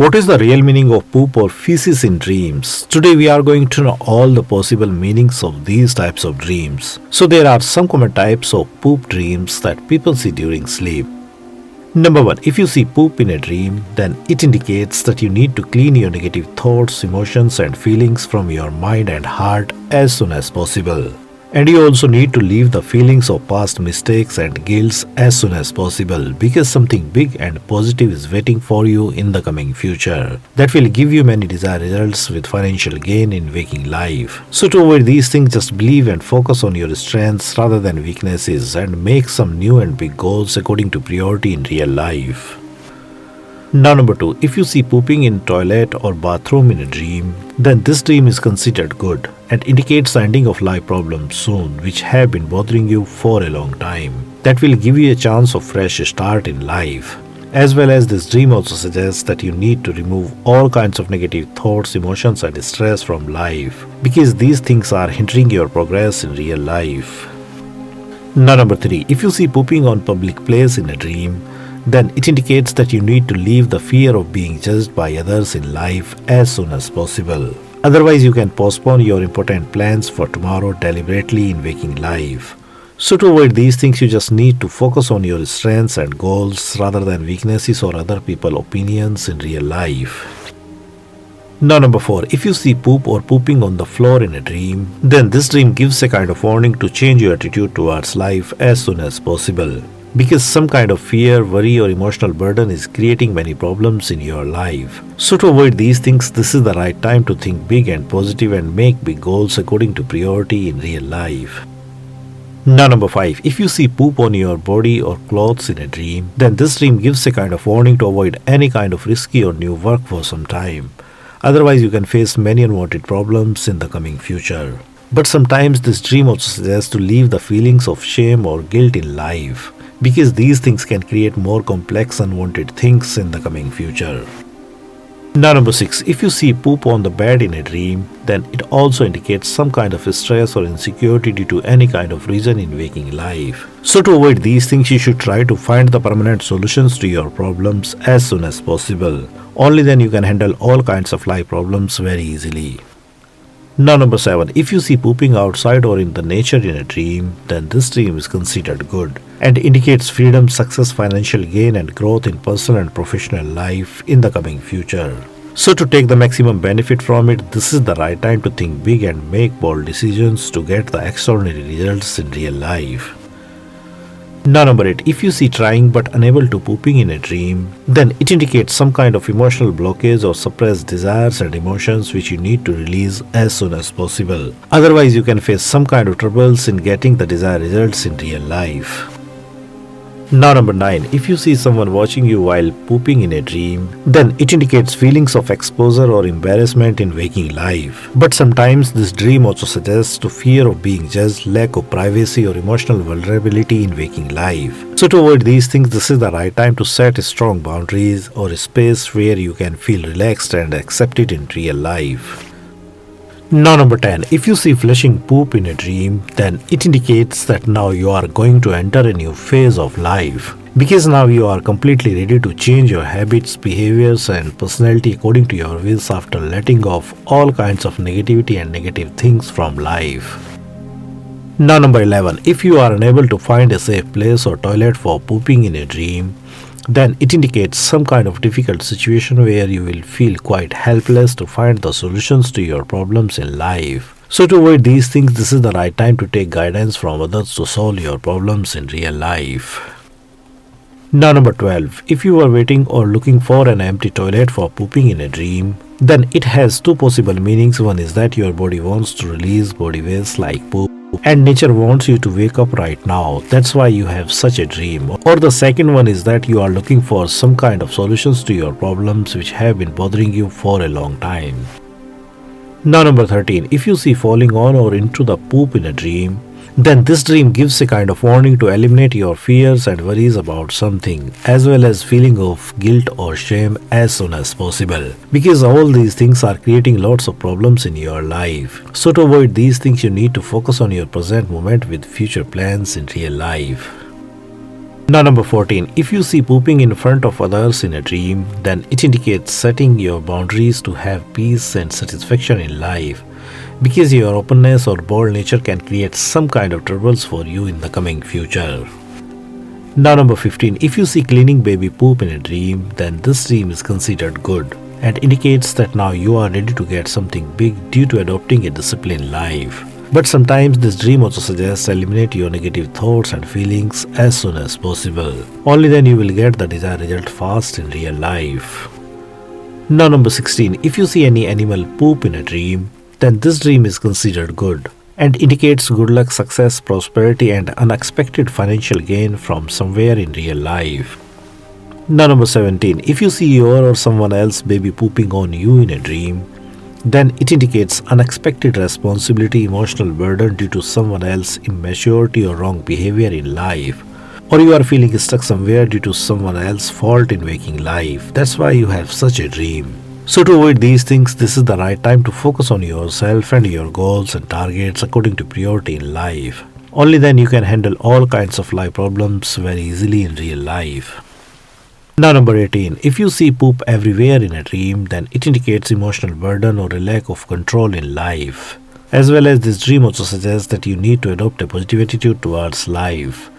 What is the real meaning of poop or feces in dreams? Today we are going to know all the possible meanings of these types of dreams. So there are some common types of poop dreams that people see during sleep. Number 1. If you see poop in a dream, then it indicates that you need to clean your negative thoughts, emotions and feelings from your mind and heart as soon as possible. And you also need to leave the feelings of past mistakes and guilt as soon as possible, because something big and positive is waiting for you in the coming future that will give you many desired results with financial gain in waking life. So to avoid these things, just believe and focus on your strengths rather than weaknesses and make some new and big goals according to priority in real life. Now number 2. If you see pooping in toilet or bathroom in a dream, then this dream is considered good and indicates the ending of life problems soon which have been bothering you for a long time. That will give you a chance of fresh start in life. As well as this dream also suggests that you need to remove all kinds of negative thoughts, emotions and stress from life, because these things are hindering your progress in real life. Now number 3. If you see pooping on public place in a dream, then it indicates that you need to leave the fear of being judged by others in life as soon as possible. Otherwise, you can postpone your important plans for tomorrow deliberately in waking life. So to avoid these things, you just need to focus on your strengths and goals rather than weaknesses or other people's opinions in real life. Now number 4. If you see poop or pooping on the floor in a dream, then this dream gives a kind of warning to change your attitude towards life as soon as possible, because some kind of fear, worry or emotional burden is creating many problems in your life. So to avoid these things, this is the right time to think big and positive and make big goals according to priority in real life. Now number 5. If you see poop on your body or clothes in a dream, then this dream gives a kind of warning to avoid any kind of risky or new work for some time. Otherwise, you can face many unwanted problems in the coming future. But sometimes this dream also suggests to leave the feelings of shame or guilt in life, because these things can create more complex unwanted things in the coming future. Now number 6. If you see poop on the bed in a dream, then it also indicates some kind of stress or insecurity due to any kind of reason in waking life. So to avoid these things, you should try to find the permanent solutions to your problems as soon as possible. Only then you can handle all kinds of life problems very easily. Now number 7. If you see pooping outside or in the nature in a dream, then this dream is considered good and indicates freedom, success, financial gain and growth in personal and professional life in the coming future. So to take the maximum benefit from it, this is the right time to think big and make bold decisions to get the extraordinary results in real life. Now number 8. If you see trying but unable to pooping in a dream, then it indicates some kind of emotional blockage or suppressed desires and emotions which you need to release as soon as possible. Otherwise, you can face some kind of troubles in getting the desired results in real life. Now number 9. If you see someone watching you while pooping in a dream, then it indicates feelings of exposure or embarrassment in waking life. But sometimes this dream also suggests to fear of being judged, lack of privacy or emotional vulnerability in waking life. So to avoid these things, this is the right time to set strong boundaries or a space where you can feel relaxed and accepted in real life. Now number 10. If you see flushing poop in a dream, then it indicates that now you are going to enter a new phase of life, because now you are completely ready to change your habits, behaviors and personality according to your wills after letting off all kinds of negativity and negative things from life. Now number 11. If you are unable to find a safe place or toilet for pooping in a dream, then it indicates some kind of difficult situation where you will feel quite helpless to find the solutions to your problems in life. So to avoid these things, this is the right time to take guidance from others to solve your problems in real life. Now number 12. If you are waiting or looking for an empty toilet for pooping in a dream, then it has two possible meanings. One is that your body wants to release body waste like poop, and nature wants you to wake up right now. That's why you have such a dream. Or the second one is that you are looking for some kind of solutions to your problems which have been bothering you for a long time. Now number 13. If you see falling on or into the poop in a dream, then this dream gives a kind of warning to eliminate your fears and worries about something, as well as feeling of guilt or shame as soon as possible, because all these things are creating lots of problems in your life. So to avoid these things, you need to focus on your present moment with future plans in real life. Now, number 14. If you see pooping in front of others in a dream, then it indicates setting your boundaries to have peace and satisfaction in life, because your openness or bold nature can create some kind of troubles for you in the coming future. Now, number 15. If you see cleaning baby poop in a dream, then this dream is considered good and indicates that now you are ready to get something big due to adopting a disciplined life. But sometimes this dream also suggests eliminate your negative thoughts and feelings as soon as possible. Only then you will get the desired result fast in real life. Now, number 16. If you see any animal poop in a dream, then this dream is considered good and indicates good luck, success, prosperity, and unexpected financial gain from somewhere in real life. Now, number 17. If you see your or someone else baby pooping on you in a dream, then it indicates unexpected responsibility, emotional burden due to someone else's immaturity or wrong behavior in life, or you are feeling stuck somewhere due to someone else's fault in waking life. That's why you have such a dream. So to avoid these things, this is the right time to focus on yourself and your goals and targets according to priority in life. Only then you can handle all kinds of life problems very easily in real life. Now, number 18. If you see poop everywhere in a dream, then it indicates emotional burden or a lack of control in life. As well as this dream also suggests that you need to adopt a positive attitude towards life.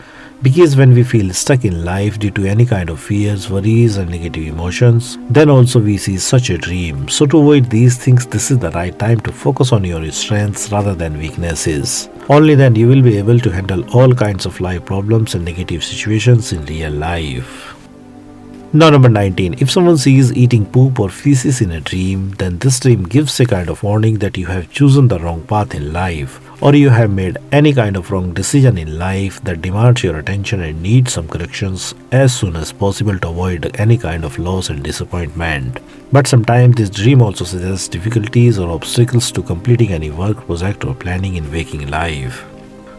Because when we feel stuck in life due to any kind of fears, worries and negative emotions, then also we see such a dream. So to avoid these things, this is the right time to focus on your strengths rather than weaknesses. Only then you will be able to handle all kinds of life problems and negative situations in real life. Now, number 19. If someone sees eating poop or feces in a dream, then this dream gives a kind of warning that you have chosen the wrong path in life, or you have made any kind of wrong decision in life that demands your attention and needs some corrections as soon as possible to avoid any kind of loss and disappointment. But sometimes this dream also suggests difficulties or obstacles to completing any work, project or planning in waking life.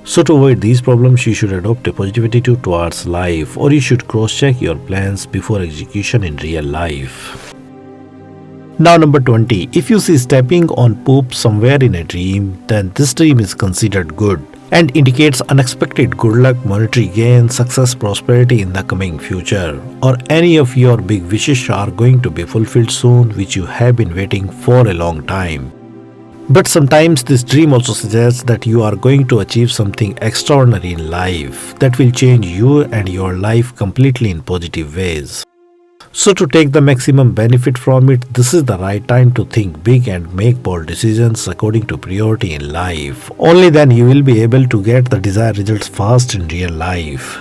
So to avoid these problems, you should adopt a positive attitude towards life, or you should cross-check your plans before execution in real life. Now, number 20. If you see stepping on poop somewhere in a dream, then this dream is considered good and indicates unexpected good luck, monetary gain, success, prosperity in the coming future, or any of your big wishes are going to be fulfilled soon, which you have been waiting for a long time. But sometimes this dream also suggests that you are going to achieve something extraordinary in life that will change you and your life completely in positive ways. So to take the maximum benefit from it, this is the right time to think big and make bold decisions according to priority in life. Only then you will be able to get the desired results fast in real life.